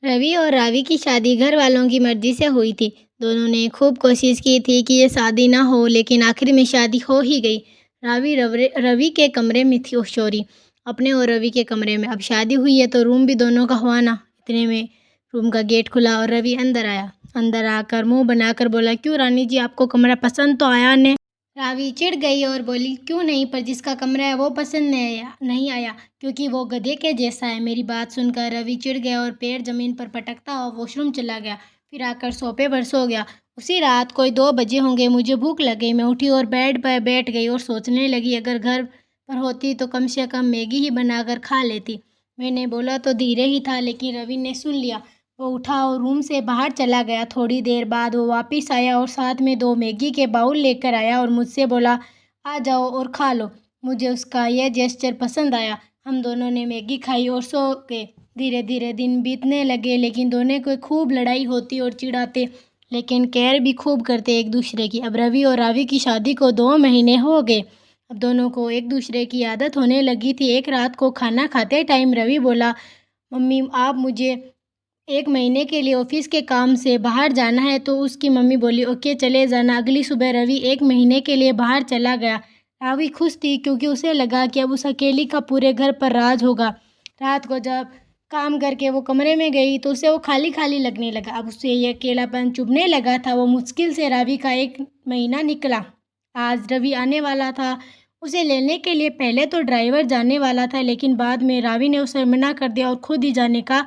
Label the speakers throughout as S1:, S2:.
S1: रवि और रावी की शादी घर वालों की मर्जी से हुई थी। दोनों ने खूब कोशिश की थी कि ये शादी ना हो, लेकिन आखिर में शादी हो ही गई। रवि के कमरे में थी चोरी, अपने और रवि के कमरे में। अब शादी हुई है तो रूम भी दोनों का हुआ ना। इतने में रूम का गेट खुला और रवि अंदर आया। अंदर आकर मुंह बनाकर बोला, क्यों रानी जी, आपको कमरा पसंद तो आया ने? रावी चिढ़ गई और बोली, क्यों नहीं, पर जिसका कमरा है वो पसंद नहीं आया क्योंकि वो गधे के जैसा है। मेरी बात सुनकर रवि चिढ़ गया और पैर जमीन पर पटकता हुआ वॉशरूम चला गया। फिर आकर सोफे पर सो गया। उसी रात कोई 2 बजे होंगे, मुझे भूख लग गई। मैं उठी और बेड पर बैठ गई और सोचने लगी, अगर घर पर होती तो कम से कम मैगी ही बनाकर खा लेती। मैंने बोला तो धीरे ही था, लेकिन रवि ने सुन लिया। वो उठा और रूम से बाहर चला गया। थोड़ी देर बाद वो वापस आया और साथ में 2 मैगी के बाउल लेकर आया और मुझसे बोला, आ जाओ और खा लो। मुझे उसका यह जेस्चर पसंद आया। हम दोनों ने मैगी खाई और सो गए। धीरे धीरे दिन बीतने लगे, लेकिन दोनों को खूब लड़ाई होती और चिढ़ाते, लेकिन केयर भी खूब करते एक दूसरे की। अब रवि और रावी की शादी को 2 महीने हो गए। अब दोनों को एक दूसरे की आदत होने लगी थी। एक रात को खाना खाते टाइम रवि बोला, मम्मी आप मुझे 1 महीने के लिए ऑफिस के काम से बाहर जाना है। तो उसकी मम्मी बोली, ओके चले जाना। अगली सुबह रवि 1 महीने के लिए बाहर चला गया। रावी खुश थी क्योंकि उसे लगा कि अब उस अकेली का पूरे घर पर राज होगा। रात को जब काम करके वो कमरे में गई तो उसे वो खाली खाली लगने लगा। अब उसे ये अकेलापन चुभने लगा था। वो मुश्किल से रवि का 1 महीना निकला। आज रवि आने वाला था उसे लेने के लिए। पहले तो ड्राइवर जाने वाला था, लेकिन बाद में रावी ने उसे मना कर दिया और खुद ही जाने का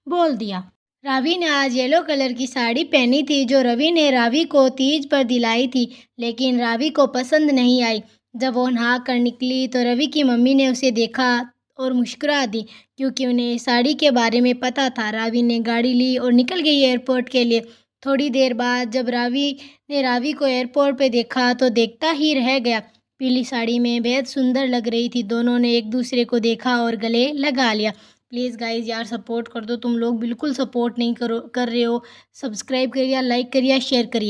S1: बोल दिया। रावी ने आज येलो कलर की साड़ी पहनी थी जो रवि ने रावी को तीज पर दिलाई थी, लेकिन रावी को पसंद नहीं आई। जब वो नहा कर निकली तो रवि की मम्मी ने उसे देखा और मुस्कुरा दी, क्योंकि उन्हें साड़ी के बारे में पता था। रावी ने गाड़ी ली और निकल गई एयरपोर्ट के लिए। थोड़ी देर बाद जब रावी को एयरपोर्ट पे देखा तो देखता ही रह गया। पीली साड़ी में बेहद सुंदर लग रही थी। दोनों ने एक दूसरे को देखा और गले लगा लिया। प्लीज़ गाइज यार, सपोर्ट कर दो। तुम लोग बिल्कुल सपोर्ट नहीं कर रहे हो। सब्सक्राइब करिए, लाइक करिए, शेयर करिए।